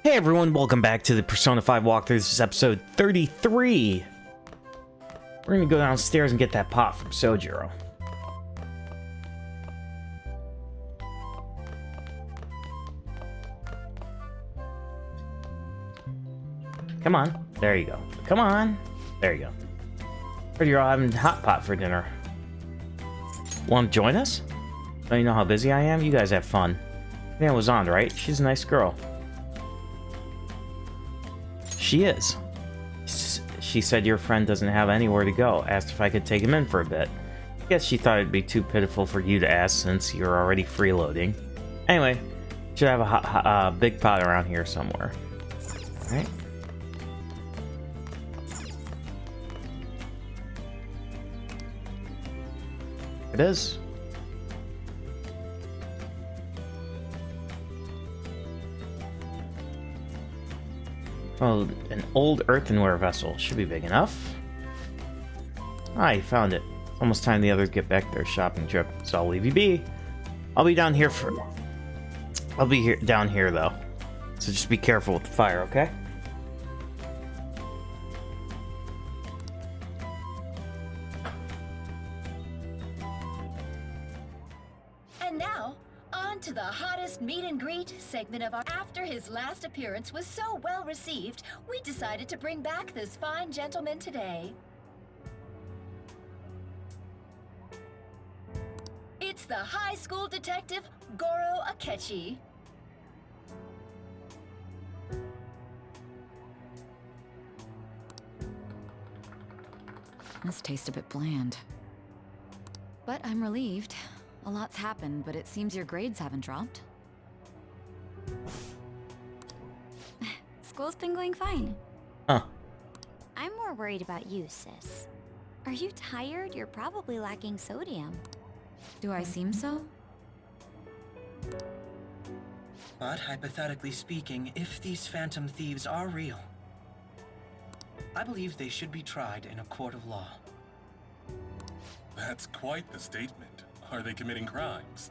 Hey everyone, welcome back to the Persona 5 walkthrough. This is episode 33. We're gonna go downstairs and get that pot from Sojiro. Come on. There you go. Come on. There you go. Heard you're all having hot pot for dinner. Want to join us? Don't you know how busy I am? You guys have fun. That was on, right? She's a nice girl. She is. She said your friend doesn't have anywhere to go. Asked if I could take him in for a bit. Guess she thought it'd be too pitiful for you to ask since you're already freeloading. Anyway, should have a big pot around here somewhere. Alright. It is. Oh, an old earthenware vessel. Should be big enough. Ah, you found it. Almost time the others get back their shopping trip, so I'll leave you be. I'll be down here down here though. So just be careful with the fire, okay? And now, on to the hottest meet and greet segment of our... After his last appearance was so well received, we decided to bring back this fine gentleman today. It's the high school detective, Goro Akechi. This tastes a bit bland. But I'm relieved. A lot's happened, but it seems your grades haven't dropped. School's been going fine. Huh. I'm more worried about you, sis. Are you tired? You're probably lacking sodium. Do I seem so? But hypothetically speaking, if these phantom thieves are real, I believe they should be tried in a court of law. That's quite the statement. Are they committing crimes?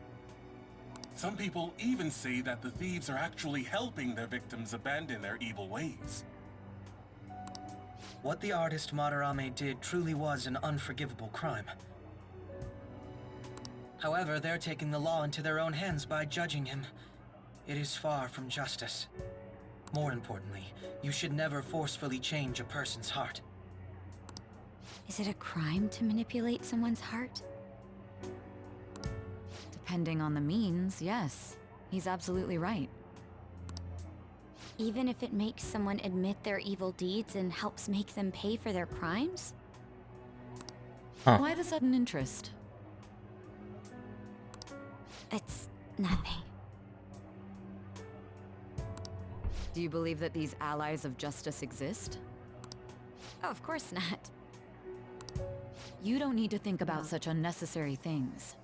Some people even say that the thieves are actually helping their victims abandon their evil ways. What the artist Madarame did truly was an unforgivable crime. However, they're taking the law into their own hands by judging him. It is far from justice. More importantly, you should never forcefully change a person's heart. Is it a crime to manipulate someone's heart? Depending on the means, yes. He's absolutely right. Even if it makes someone admit their evil deeds and helps make them pay for their crimes? Huh. Why the sudden interest? It's nothing. Do you believe that these allies of justice exist? Oh, of course not. You don't need to think about such unnecessary things.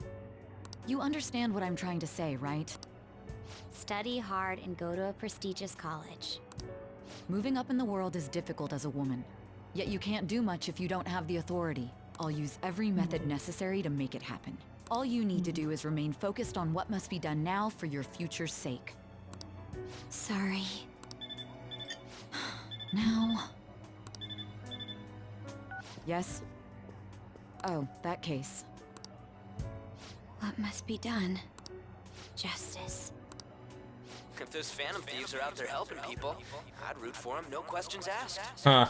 You understand what I'm trying to say, right? Study hard and go to a prestigious college. Moving up in the world is difficult as a woman. Yet you can't do much if you don't have the authority. I'll use every method necessary to make it happen. All you need to do is remain focused on what must be done now for your future's sake. Sorry. Now... Yes? Oh, that case. What must be done? Justice. If those phantom thieves are out there helping people, I'd root for them, no questions asked. Huh.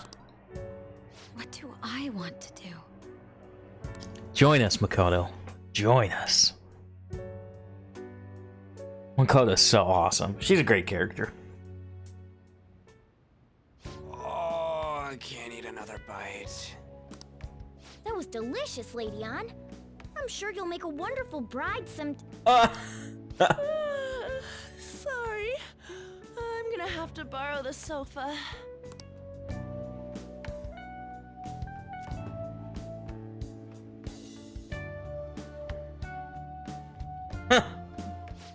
What do I want to do? Join us, Makoto. Join us. Makoto's so awesome. She's a great character. Oh, I can't eat another bite. That was delicious, Lady Ann. I'm sure you'll make a wonderful bride some... Sorry. I'm gonna have to borrow the sofa.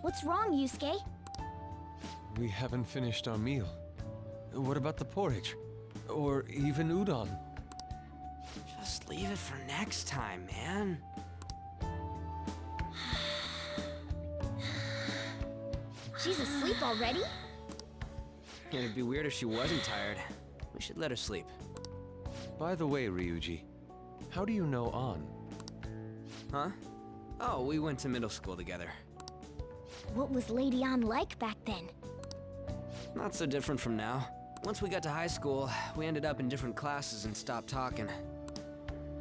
What's wrong, Yusuke? We haven't finished our meal. What about the porridge? Or even udon? Just leave it for next time, man. She's asleep already? It'd be weird if she wasn't tired. We should let her sleep. By the way, Ryuji, how do you know An? Huh? Oh, we went to middle school together. What was Lady Ann like back then? Not so different from now. Once we got to high school, we ended up in different classes and stopped talking.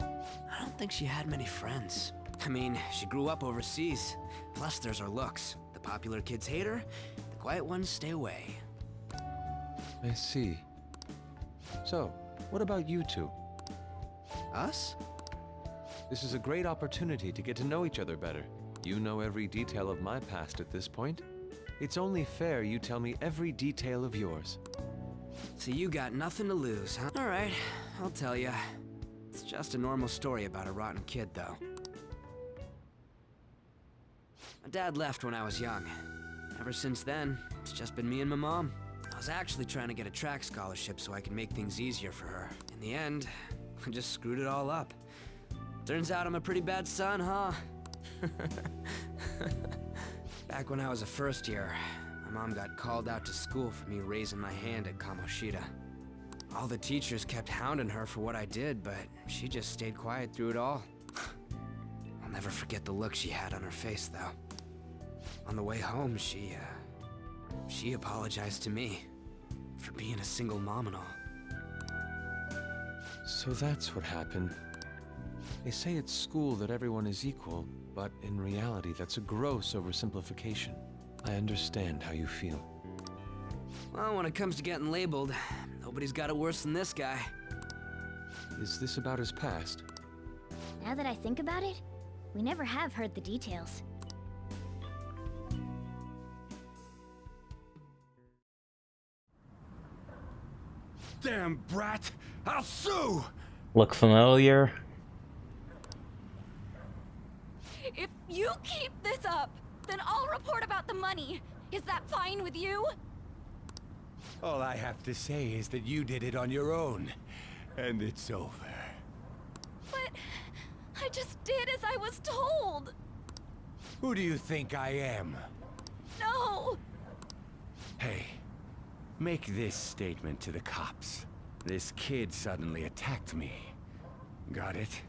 I don't think she had many friends. I mean, she grew up overseas. Plus, there's her looks. The popular kids hate her, the quiet ones stay away. I see. So, what about you two? Us? This is a great opportunity to get to know each other better. You know every detail of my past at this point. It's only fair you tell me every detail of yours. So you got nothing to lose, huh? Alright, I'll tell ya. It's just a normal story about a rotten kid, though. My dad left when I was young. Ever since then, it's just been me and my mom. I was actually trying to get a track scholarship so I could make things easier for her. In the end, I just screwed it all up. Turns out I'm a pretty bad son, huh? Back when I was a first year, my mom got called out to school for me raising my hand at Kamoshida. All the teachers kept hounding her for what I did, but she just stayed quiet through it all. I'll never forget the look she had on her face, though. On the way home, she apologized to me for being a single mom and all. So that's what happened. They say at school that everyone is equal, but in reality that's a gross oversimplification. I understand how you feel. Well, when it comes to getting labeled, nobody's got it worse than this guy. Is this about his past? Now that I think about it, we never have heard the details. Damn brat! I'll sue! Look familiar? If you keep this up, then I'll report about the money. Is that fine with you? All I have to say is that you did it on your own, and it's over. But I just did as I was told. Who do you think I am? No! Hey, make this statement to the cops. This kid suddenly attacked me. Got it?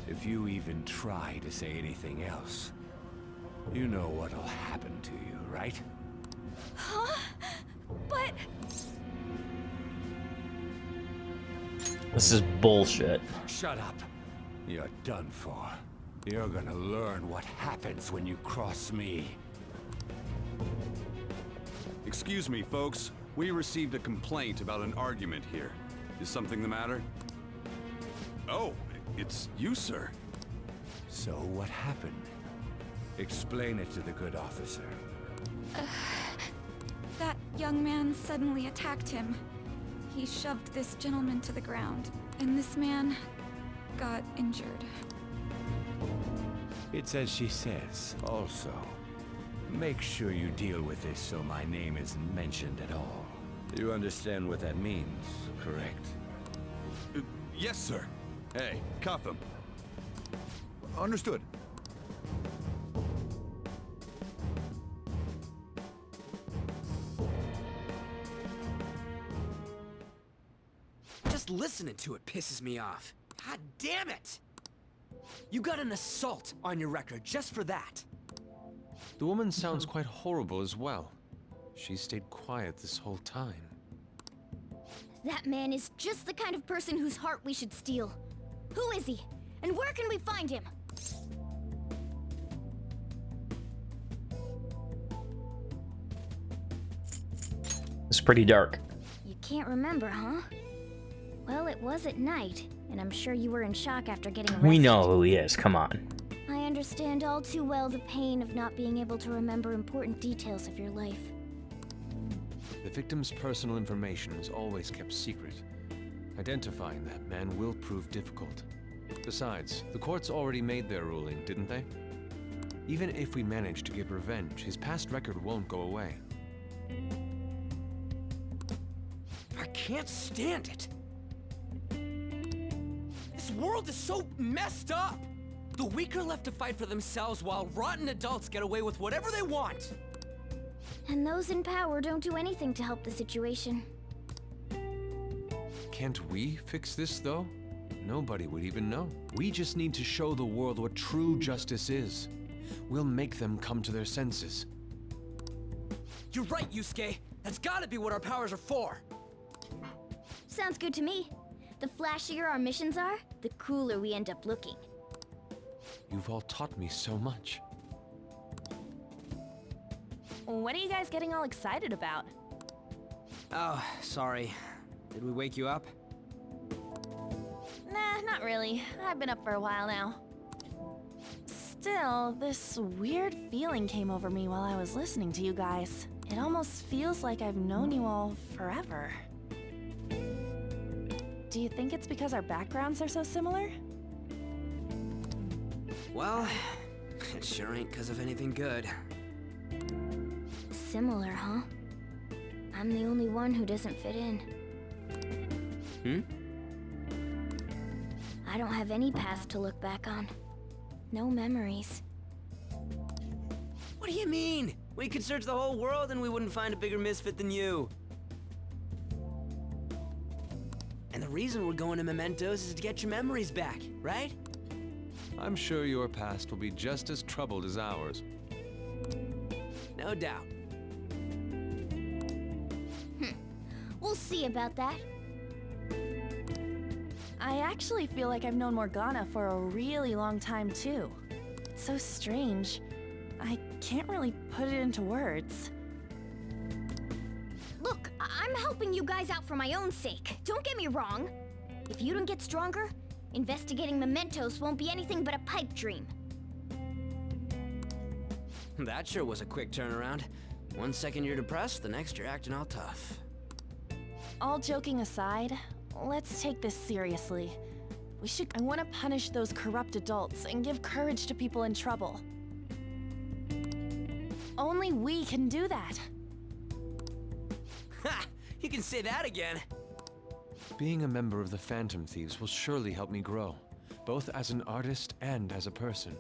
If you even try to say anything else, you know what'll happen to you, right? Huh? But... This is bullshit. Shut up. You're done for. You're gonna learn what happens when you cross me. Excuse me, folks. We received a complaint about an argument here. Is something the matter? Oh, it's you, sir. So what happened? Explain it to the good officer. That young man suddenly attacked him. He shoved this gentleman to the ground, and this man got injured. It's as she says. Also, make sure you deal with this so my name isn't mentioned at all. You understand what that means, correct? Yes, sir. Hey, cuff him. Understood. Just listening to it pisses me off. God damn it! You got an assault on your record just for that. The woman sounds quite horrible as well. She stayed quiet this whole time. That man is just the kind of person whose heart we should steal. Who is he? And where can we find him? It's pretty dark. You can't remember, huh? Well, it was at night, and I'm sure you were in shock after getting arrested. We know who he is, come on. I understand all too well the pain of not being able to remember important details of your life. The victim's personal information is always kept secret. Identifying that man will prove difficult. Besides, the courts already made their ruling, didn't they? Even if we manage to get revenge, his past record won't go away. I can't stand it. This world is so messed up. The weak are left to fight for themselves while rotten adults get away with whatever they want. And those in power don't do anything to help the situation. Can't we fix this, though? Nobody would even know. We just need to show the world what true justice is. We'll make them come to their senses. You're right, Yusuke. That's gotta be what our powers are for. Sounds good to me. The flashier our missions are, the cooler we end up looking. You've all taught me so much. What are you guys getting all excited about? Oh, sorry. Did we wake you up? Nah, not really. I've been up for a while now. Still, this weird feeling came over me while I was listening to you guys. It almost feels like I've known you all forever. Do you think it's because our backgrounds are so similar? Well, it sure ain't 'cause of anything good. Similar, huh? I'm the only one who doesn't fit in. I don't have any past to look back on. No memories. What do you mean? We could search the whole world and we wouldn't find a bigger misfit than you. And the reason we're going to Mementos is to get your memories back, right? I'm sure your past will be just as troubled as ours. No doubt. We'll see about that. I actually feel like I've known Morgana for a really long time, too. It's so strange. I can't really put it into words. Look, I'm helping you guys out for my own sake. Don't get me wrong. If you don't get stronger, investigating Mementos won't be anything but a pipe dream. That sure was a quick turnaround. 1 second you're depressed, the next you're acting all tough. All joking aside, let's take this seriously. I want to punish those corrupt adults and give courage to people in trouble. Only we can do that. Ha! You can say that again. Being a member of the Phantom Thieves will surely help me grow, both as an artist and as a person.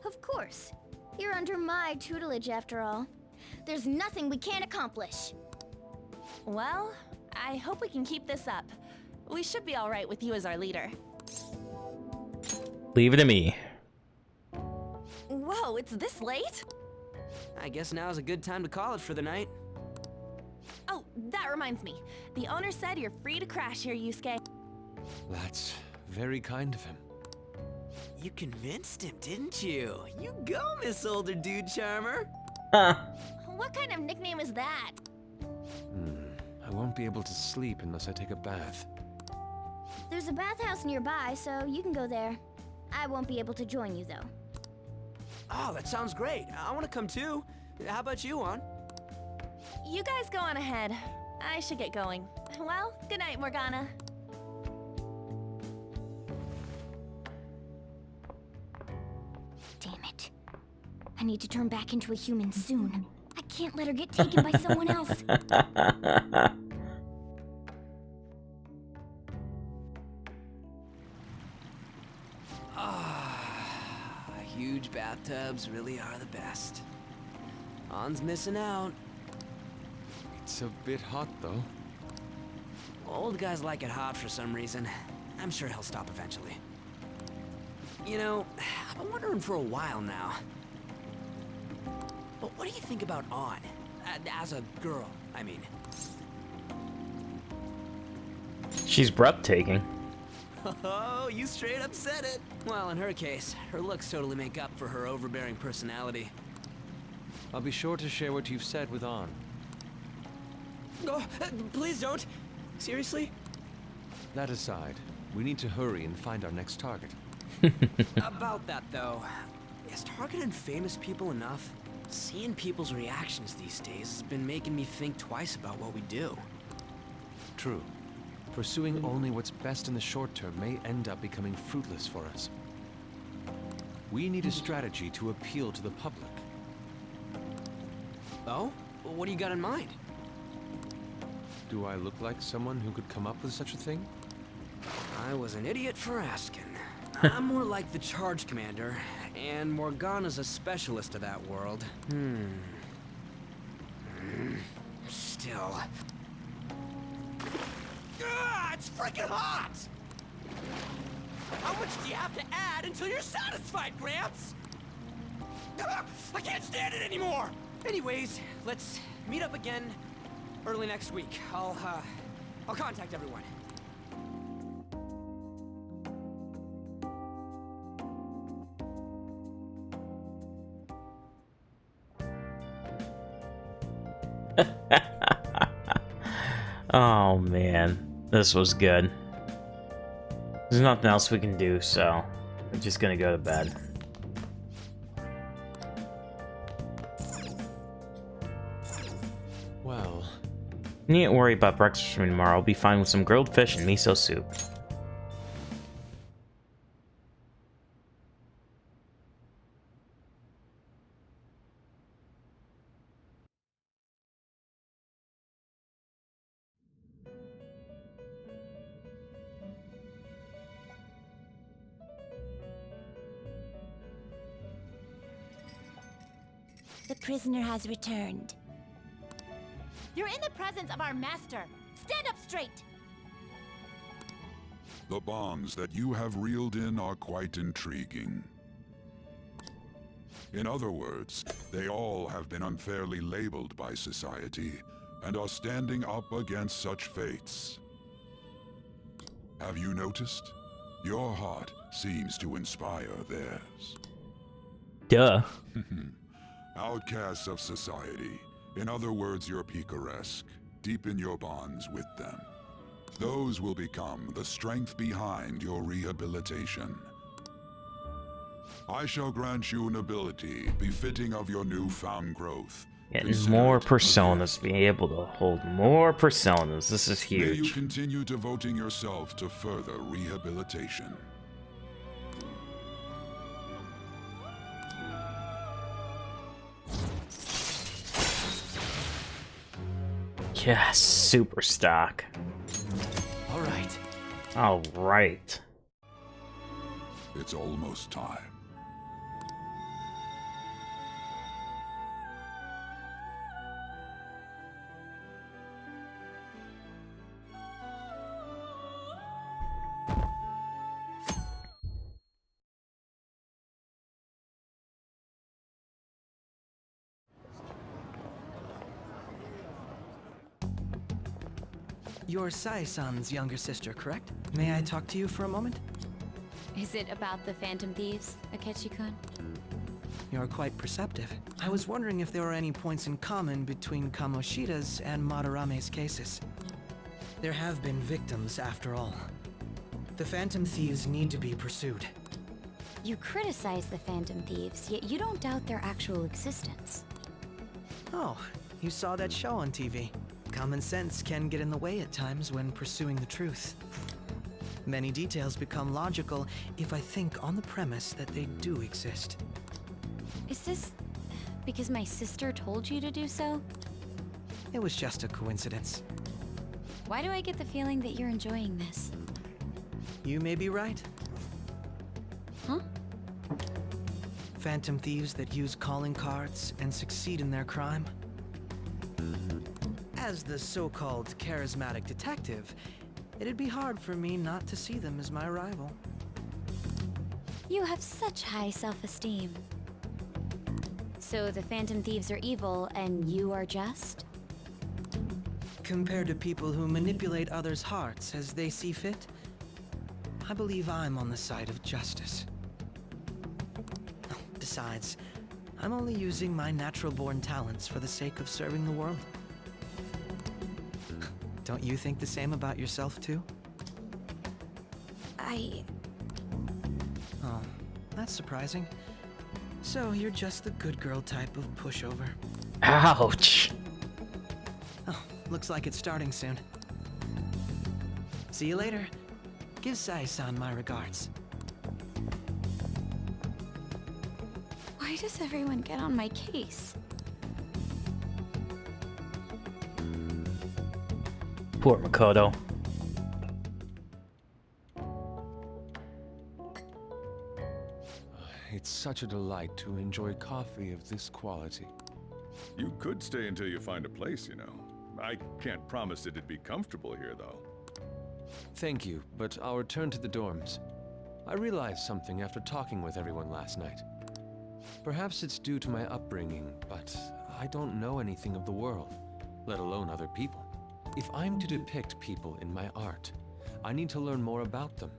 Of course. You're under my tutelage after all. There's nothing we can't accomplish. Well, I hope we can keep this up. We should be all right with you as our leader. Leave it to me. Whoa, it's this late? I guess now's a good time to call it for the night. Oh, that reminds me. The owner said you're free to crash here, Yusuke. That's very kind of him. You convinced him, didn't you? You go, Miss Older Dude Charmer. What kind of nickname is that? I won't be able to sleep unless I take a bath. There's a bathhouse nearby, so you can go there. I won't be able to join you, though. Oh, that sounds great. I want to come too. How about you, Juan? You guys go on ahead. I should get going. Well, good night, Morgana. Damn it. I need to turn back into a human soon. I can't let her get taken by someone else. Huge bathtubs really are the best. On's missing out. It's a bit hot, though. Old guys like it hot for some reason. I'm sure he'll stop eventually. You know, I've been wondering for a while now. But what do you think about On? As a girl, I mean. She's breathtaking. Oh, you straight up said it. Well, in her case, her looks totally make up for her overbearing personality. I'll be sure to share what you've said with On. Oh, please don't. Seriously? That aside, we need to hurry and find our next target. About that, though, is targeting famous people enough? Seeing people's reactions these days has been making me think twice about what we do. True. Pursuing only what's best in the short term may end up becoming fruitless for us. We need a strategy to appeal to the public. Oh? What do you got in mind? Do I look like someone who could come up with such a thing? I was an idiot for asking. I'm more like the charge commander, and Morgana's a specialist of that world. Still. It's freaking hot! How much do you have to add until you're satisfied, Gramps? I can't stand it anymore! Anyways, let's meet up again early next week. I'll contact everyone. Oh man, this was good. There's nothing else we can do, so we're just gonna go to bed. Well, You needn't worry about breakfast for me tomorrow. I'll be fine with some grilled fish and miso soup. The prisoner has returned. You're in the presence of our master. Stand up straight! The bonds that you have reeled in are quite intriguing. In other words, they all have been unfairly labeled by society and are standing up against such fates. Have you noticed? Your heart seems to inspire theirs. Duh. Outcasts of society. In other words, you're picaresque. Deepen your bonds with them. Those will become the strength behind your rehabilitation. I shall grant you an ability befitting of your newfound growth. Getting Consider more it a personas, being able to hold more personas. This is May you huge. continue devoting yourself to further rehabilitation. Yes, super stock. All right. All right. It's almost time. You're Sai-san's younger sister, correct? May I talk to you for a moment? Is it about the Phantom Thieves, Akechi-kun? You're quite perceptive. I was wondering if there were any points in common between Kamoshida's and Madarame's cases. There have been victims, after all. The Phantom Thieves need to be pursued. You criticize the Phantom Thieves, yet you don't doubt their actual existence. Oh, you saw that show on TV. Common sense can get in the way at times when pursuing the truth. Many details become logical if I think on the premise that they do exist. Is this because my sister told you to do so? It was just a coincidence. Why do I get the feeling that you're enjoying this? You may be right. Huh? Phantom thieves that use calling cards and succeed in their crime. As the so-called charismatic detective, it'd be hard for me not to see them as my rival. You have such high self-esteem. So the Phantom Thieves are evil and you are just? Compared to people who manipulate others' hearts as they see fit, I believe I'm on the side of justice. Besides, I'm only using my natural-born talents for the sake of serving the world. Don't you think the same about yourself, too? Oh, that's surprising. So, you're just the good girl type of pushover. Ouch! Oh, looks like it's starting soon. See you later. Give Sai-san my regards. Why does everyone get on my case? Poor Makoto. It's such a delight to enjoy coffee of this quality. You could stay until you find a place, you know. I can't promise it'd be comfortable here, though. Thank you, but I'll return to the dorms. I realized something after talking with everyone last night. Perhaps it's due to my upbringing, but I don't know anything of the world, let alone other people. If I'm to depict people in my art, I need to learn more about them.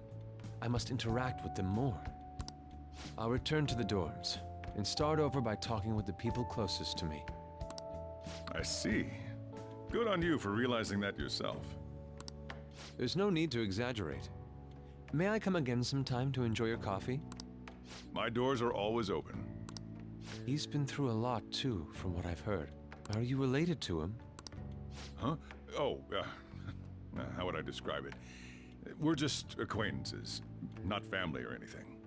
I must interact with them more. I'll return to the dorms and start over by talking with the people closest to me. I see. Good on you for realizing that yourself. There's no need to exaggerate. May I come again sometime to enjoy your coffee? My doors are always open. He's been through a lot, too, from what I've heard. Are you related to him? Huh? Oh, how would I describe it? We're just acquaintances, not family or anything.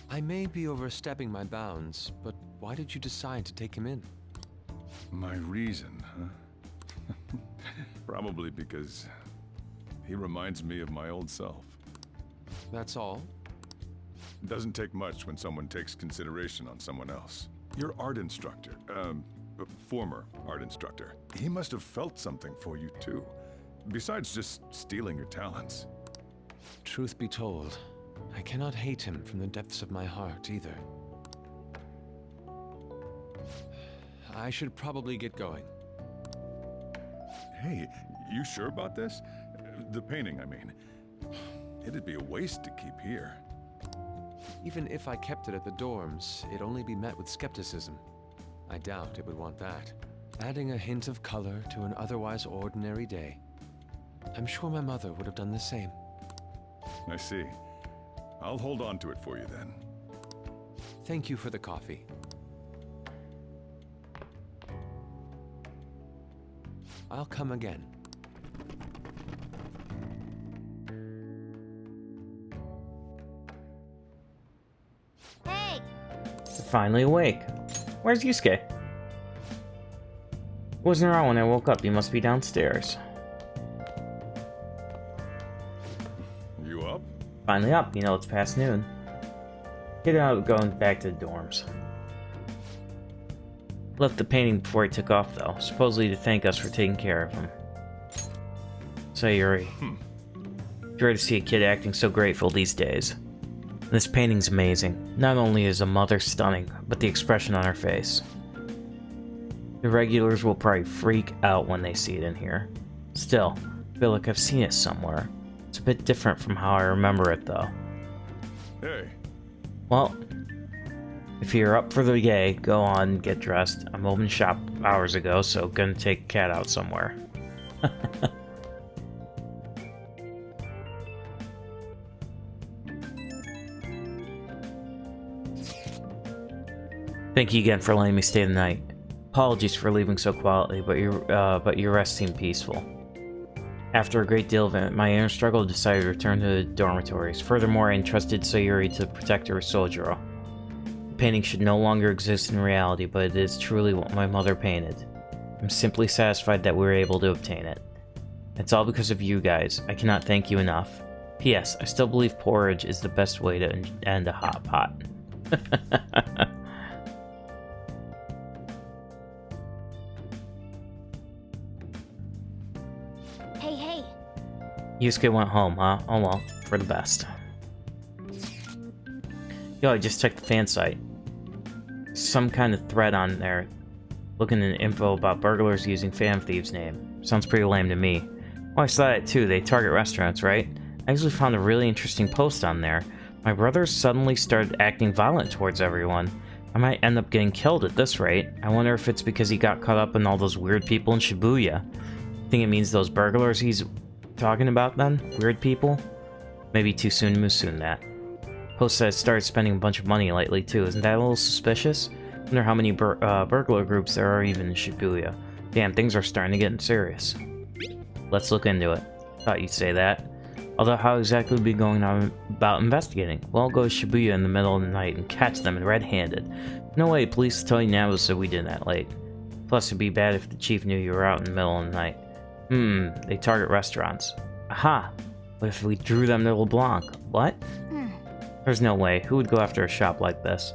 I may be overstepping my bounds, but why did you decide to take him in? My reason, huh? Probably because he reminds me of my old self. That's all? It doesn't take much when someone takes consideration on someone else. Your art instructor, former art instructor, he must have felt something for you too, besides just stealing your talents. Truth be told, I cannot hate him from the depths of my heart either. I should probably get going. Hey, you sure about this? The painting, I mean. It'd be a waste to keep here. Even if I kept it at the dorms, it'd only be met with skepticism. I doubt it would want that. Adding a hint of color to an otherwise ordinary day. I'm sure my mother would have done the same. I see. I'll hold on to it for you then. Thank you for the coffee. I'll come again. Hey! Finally awake. Where's Yusuke? Wasn't around when I woke up. He must be downstairs. You up? Finally up. You know, it's past noon. Get out, going back to the dorms. Left the painting before he took off, though. Supposedly to thank us for taking care of him. Sayuri. Rare to see a kid acting so grateful these days. This painting's amazing. Not only is a mother stunning, but the expression on her face. The regulars will probably freak out when they see it in here. Still, I feel like I've seen it somewhere. It's a bit different from how I remember it, though. Hey. Well, if you're up for the day, go on, get dressed. I'm open shop hours ago, so gonna take Cat out somewhere. Thank you again for letting me stay the night. Apologies for leaving so quietly, but your rest seemed peaceful. After a great deal of it, my inner struggle decided to return to the dormitories. Furthermore, I entrusted Sayuri to protect her Sojiro. The painting should no longer exist in reality, but it is truly what my mother painted. I'm simply satisfied that we were able to obtain it. It's all because of you guys. I cannot thank you enough. P.S. I still believe porridge is the best way to end a hot pot. Hey. Yusuke went home, huh? Oh well, for the best. Yo, I just checked the fan site. Some kind of thread on there looking at info about burglars using Fan Thief's name. Sounds pretty lame to me. Oh, I saw that too. They target restaurants, right? I actually found a really interesting post on there. My brother suddenly started acting violent towards everyone. I might end up getting killed at this rate. I wonder if it's because he got caught up in all those weird people in Shibuya. Think it means those burglars he's talking about then? Weird people? Maybe too soon to assume that. Post said started spending a bunch of money lately too. Isn't that a little suspicious? Wonder how many burglar groups there are even in Shibuya. Damn, things are starting to get serious. Let's look into it. Thought you'd say that. Although how exactly would be going on about investigating? Well, go to Shibuya in the middle of the night and catch them red-handed. No way, police tell you now so we did that late. Plus, it'd be bad if the chief knew you were out in the middle of the night. They target restaurants. Aha! What if we drew them to LeBlanc? What? There's no way. Who would go after a shop like this?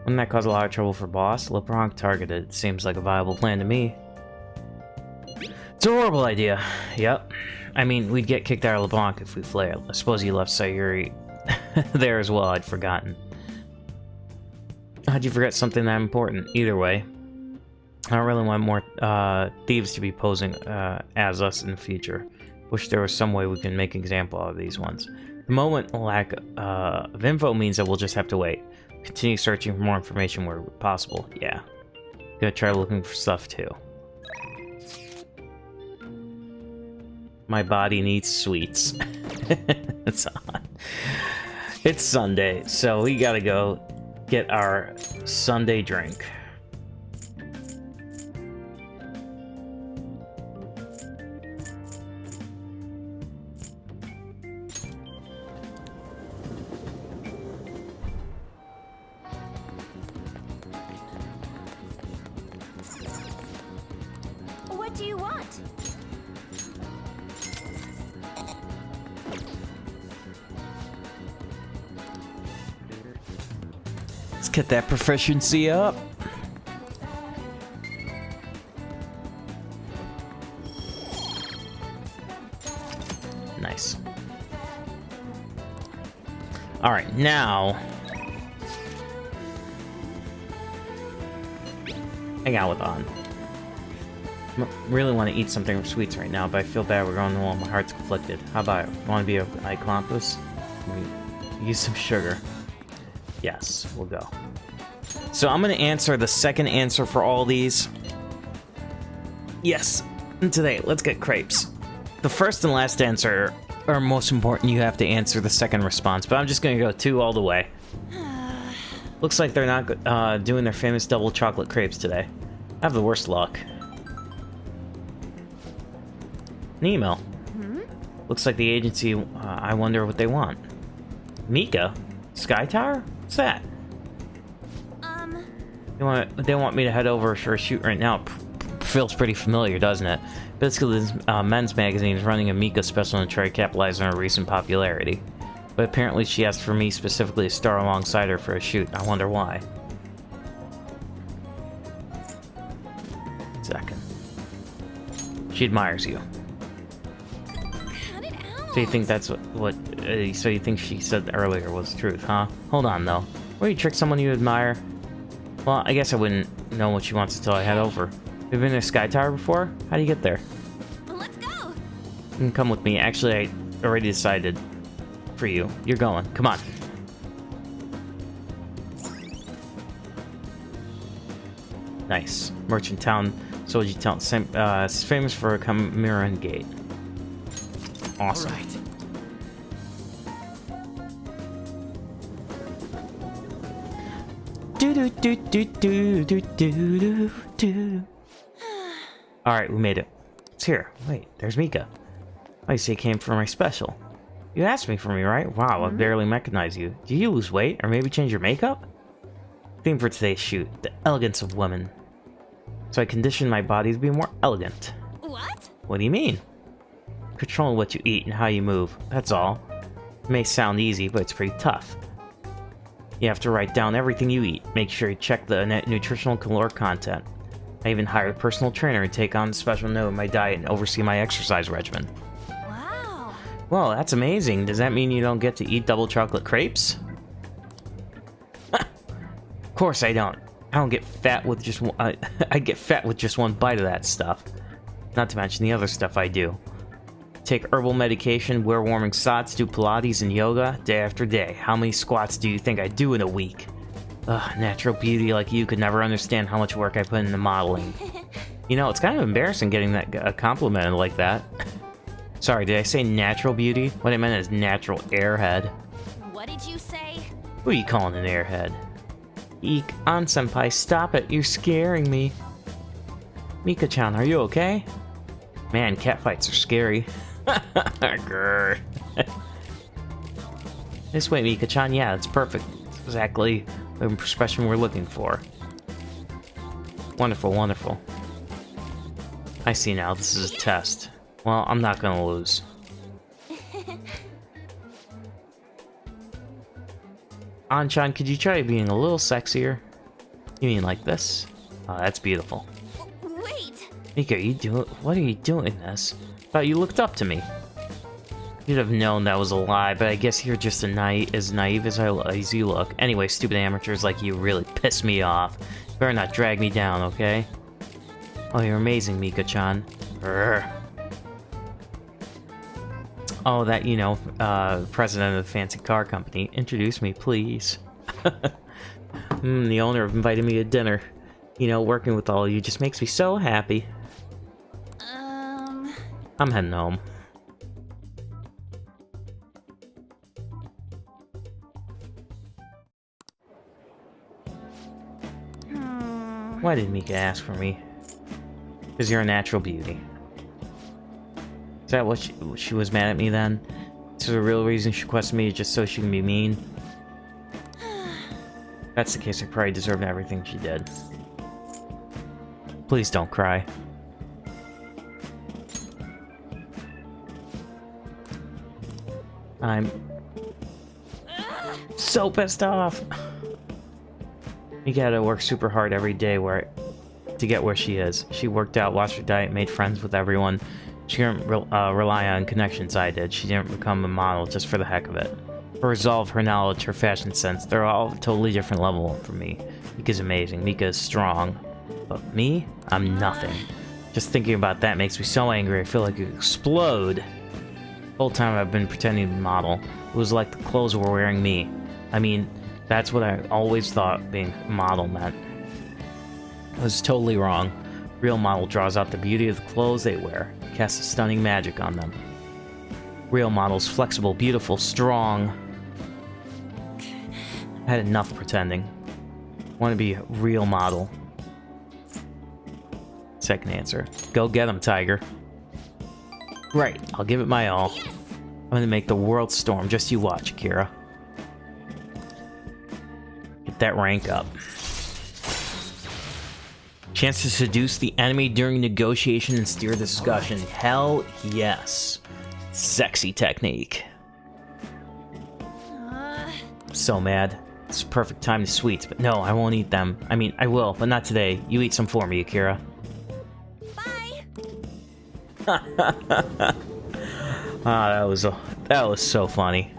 Wouldn't that cause a lot of trouble for boss? LeBronc targeted. Seems like a viable plan to me. It's a horrible idea. Yep. I mean, we'd get kicked out of LeBlanc if we flailed. I suppose you left Sayuri there as well. I'd forgotten. How'd you forget something that important? Either way, I don't really want more thieves to be posing as us in the future. Wish there was some way we can make an example out of these ones. The moment lack of info means that we'll just have to wait. Continue searching for more information where possible. Yeah. Gonna try looking for stuff too. My body needs sweets. It's on. It's Sunday, so we gotta go get our Sunday drink. What do you want? Let's get that proficiency up. Nice. All right, now hang out with On. I really want to eat something from sweets right now, but I feel bad we're going to my heart's conflicted. How about it? Want to be an accomplice? Use some sugar. Yes, we'll go. So I'm going to answer the second answer for all these. Yes. And today, let's get crepes. The first and last answer are most important. You have to answer the second response, but I'm just going to go 2 all the way. Looks like they're not doing their famous double chocolate crepes today. I have the worst luck. An email. Looks like the agency, I wonder what they want. Mika? Sky Tower? What's that? They want me to head over for a shoot right now. Feels pretty familiar, doesn't it? Basically, this men's magazine is running a Mika special to try to capitalize on her recent popularity. But apparently she asked for me specifically to star alongside her for a shoot. I wonder why. Second. She admires you. So you think that's what so you think she said earlier was the truth, huh? Hold on, though. Will you trick someone you admire? Well, I guess I wouldn't know what she wants until I head over. Have you been to Sky Tower before? How do you get there? Let's go! You can come with me. Actually, I already decided for you. You're going. Come on. Nice. Merchant Town, Soji Town, famous for a Chimera Gate. Awesome. All right. Alright, we made it. It's here. Wait, there's Mika. Oh, you say you came for my special. You asked me for me, right? Wow, I barely recognize you. Did you lose weight, or maybe change your makeup? Theme for today's shoot, the elegance of women. So I conditioned my body to be more elegant. What? What do you mean? Controlling what you eat and how you move, that's all. It may sound easy, but it's pretty tough. You have to write down everything you eat. Make sure you check the nutritional caloric content. I even hired a personal trainer to take on a special note of my diet and oversee my exercise regimen. Wow. Well, that's amazing. Does that mean you don't get to eat double chocolate crepes? Of course I don't. I don't get fat with just one, I get fat with just one bite of that stuff. Not to mention the other stuff I do. Take herbal medication, wear warming socks, do Pilates and yoga day after day. How many squats do you think I do in a week? Ugh, natural beauty like you could never understand how much work I put into modeling. You know, it's kind of embarrassing getting that complimented like that. Sorry, did I say natural beauty? What I meant is natural airhead. What did you say? Who are you calling an airhead? Eek, An-senpai, stop it, you're scaring me. Mika-chan, are you okay? Man, catfights are scary. Grr. This way, Mika-chan, yeah, it's perfect. It's exactly the expression we're looking for. Wonderful, wonderful. I see now, this is a test. Well, I'm not gonna lose. An-chan, could you try being a little sexier? You mean like this? Oh, that's beautiful. Wait! Mika, what are you doing this? Thought you looked up to me. You'd have known that was a lie, but I guess you're just as naive as you look. Anyway, stupid amateurs like you really piss me off. Better not drag me down, okay? Oh, you're amazing, Mika-chan. Oh, that, you know, president of the fancy car company. Introduce me, please. The owner invited me to dinner. You know, working with all of you just makes me so happy. I'm heading home. Why did Mika ask for me? Because you're a natural beauty. Is that what she was mad at me then? Is the real reason she requested me just so she can be mean? If that's the case, I probably deserved everything she did. Please don't cry. I'm so pissed off. You gotta work super hard every day to get where she is. She worked out, watched her diet, made friends with everyone. She didn't rely on connections I did. She didn't become a model just for the heck of it. Her resolve, her knowledge, her fashion sense, they're all totally different level from me. Mika's amazing. Mika is strong. But me? I'm nothing. Just thinking about that makes me so angry I feel like I could explode. The whole time I've been pretending to model. It was like the clothes were wearing me. I mean, that's what I always thought being a model meant. I was totally wrong. Real model draws out the beauty of the clothes they wear, casts a stunning magic on them. Real model's flexible, beautiful, strong. I had enough pretending. I want to be a real model. Second answer. Go get him, Tiger. Right, I'll give it my all. Yes! I'm gonna make the world storm. Just you watch, Akira. Get that rank up. Chance to seduce the enemy during negotiation and steer discussion. Hell yes. Sexy technique. So mad. It's a perfect time to sweets, but no, I won't eat them. I mean, I will, but not today. You eat some for me, Akira. Ah, that was so funny.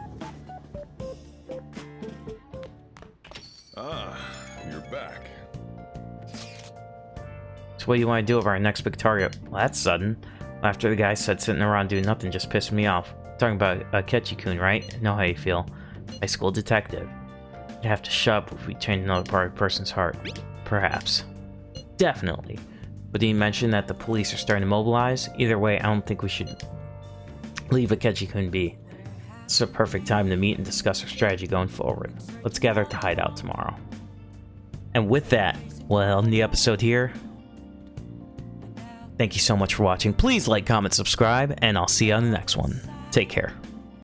Ah, you're back. So what do you want to do with our next big target? Well, that's sudden. After the guy said sitting around doing nothing just pissed me off. Talking about Ketchi-kun, right? Know how you feel. High school detective. You'd have to shut up if we change another part of a person's heart. Perhaps. Definitely. But did he mention that the police are starting to mobilize? Either way, I don't think we should leave Ketchi-kun be. It's a perfect time to meet and discuss our strategy going forward. Let's gather at the hideout tomorrow. And with that, we'll end the episode here. Thank you so much for watching. Please like, comment, subscribe, and I'll see you on the next one. Take care.